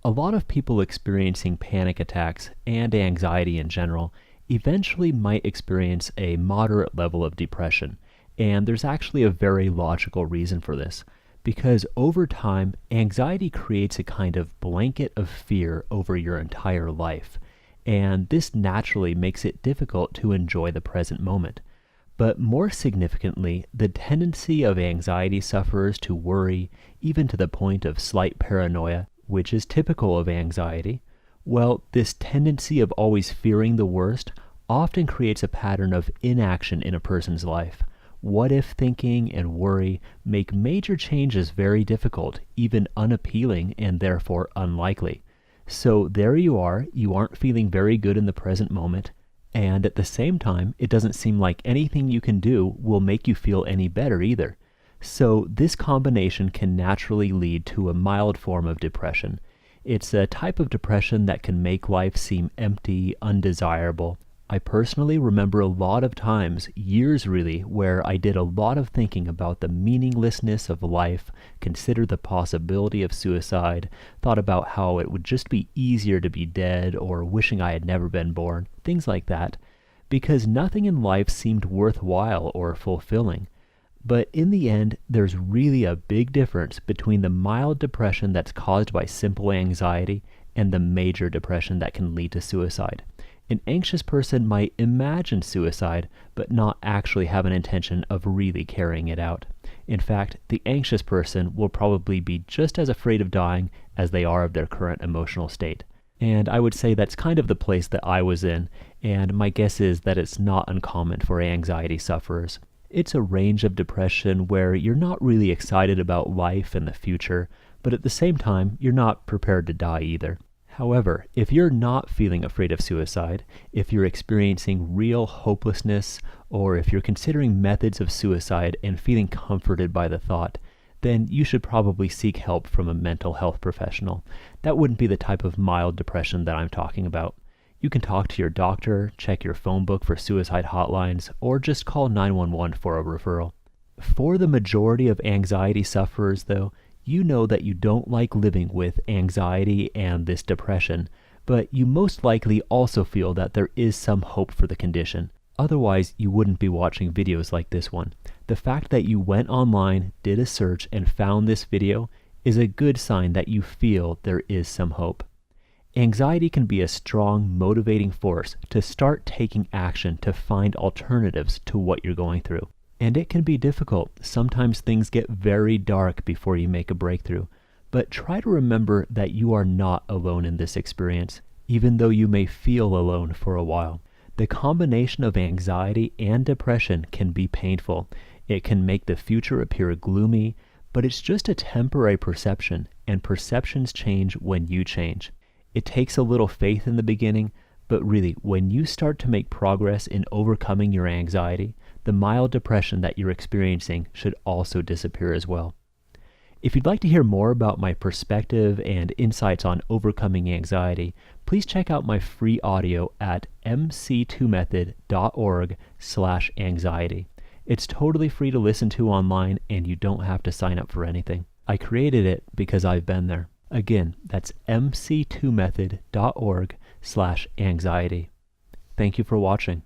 A lot of people experiencing panic attacks and anxiety in general eventually might experience a moderate level of depression. And there's actually a very logical reason for this. Because over time, anxiety creates a kind of blanket of fear over your entire life. And this naturally makes it difficult to enjoy the present moment. But more significantly, the tendency of anxiety sufferers to worry, even to the point of slight paranoia, which is typical of anxiety, well, this tendency of always fearing the worst often creates a pattern of inaction in a person's life. What if thinking and worry make major changes very difficult, even unappealing, and therefore unlikely. So there you aren't feeling very good in the present moment, and at the same time, it doesn't seem like anything you can do will make you feel any better either. So this combination can naturally lead to a mild form of depression. It's a type of depression that can make life seem empty, undesirable. I personally remember a lot of times, years really, where I did a lot of thinking about the meaninglessness of life, considered the possibility of suicide, thought about how it would just be easier to be dead or wishing I had never been born, things like that, because nothing in life seemed worthwhile or fulfilling. But in the end, there's really a big difference between the mild depression that's caused by simple anxiety and the major depression that can lead to suicide. An anxious person might imagine suicide, but not actually have an intention of really carrying it out. In fact, the anxious person will probably be just as afraid of dying as they are of their current emotional state. And I would say that's kind of the place that I was in, and my guess is that it's not uncommon for anxiety sufferers. It's a range of depression where you're not really excited about life and the future, but at the same time, you're not prepared to die either. However, if you're not feeling afraid of suicide, if you're experiencing real hopelessness, or if you're considering methods of suicide and feeling comforted by the thought, then you should probably seek help from a mental health professional. That wouldn't be the type of mild depression that I'm talking about. You can talk to your doctor, check your phone book for suicide hotlines, or just call 911 for a referral. For the majority of anxiety sufferers, though, you know that you don't like living with anxiety and this depression, but you most likely also feel that there is some hope for the condition. Otherwise, you wouldn't be watching videos like this one. The fact that you went online, did a search, and found this video is a good sign that you feel there is some hope. Anxiety can be a strong, motivating force to start taking action to find alternatives to what you're going through. And it can be difficult. Sometimes things get very dark before you make a breakthrough. But try to remember that you are not alone in this experience, even though you may feel alone for a while. The combination of anxiety and depression can be painful. It can make the future appear gloomy, but it's just a temporary perception, and perceptions change when you change. It takes a little faith in the beginning, but really, when you start to make progress in overcoming your anxiety, the mild depression that you're experiencing should also disappear as well. If you'd like to hear more about my perspective and insights on overcoming anxiety, please check out my free audio at mc2method.org/anxiety. It's totally free to listen to online, and you don't have to sign up for anything. I created it because I've been there. Again, that's mc2method.org/anxiety. Thank you for watching.